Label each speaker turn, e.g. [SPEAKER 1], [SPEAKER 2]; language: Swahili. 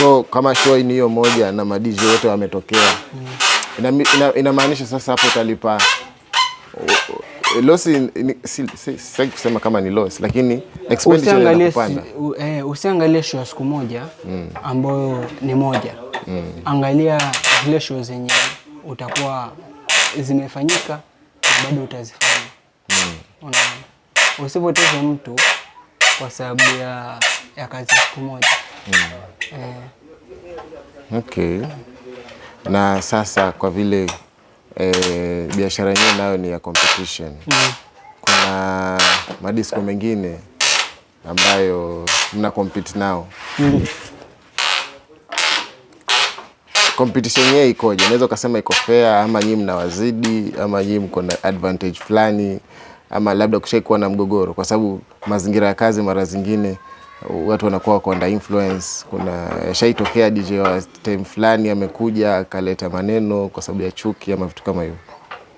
[SPEAKER 1] So kama show ni hiyo moja na madj wote wametokea, inamaanisha sasa hapo utalipa loss. Si kusema kama ni loss, lakini expenditure inakupanda.
[SPEAKER 2] Usiangalie show siku moja ambayo ni moja. Angalia zile show zenye utakuwa zimefanyika na bado utazifanya. Usipoteze mtu kwa sababu ya kazi siku moja.
[SPEAKER 1] Okay. Na sasa kwa vile biashara yenyewe nayo ni ya competition, kuna madisco mengine ambayo mna compete nao. Competition yenyewe ikoje? Unaweza kusema iko fair, ama nyinyi mnawazidi, ama nyinyi mko na advantage fulani, ama labda kushaikuwa na mgogoro? Kwa sababu mazingira ya kazi mara zingine watu wanakuwa wako under influence. Kuna shaitokea DJ wa time fulani amekuja akaleta maneno kwa sababu ya chuki ama vitu kama hivyo.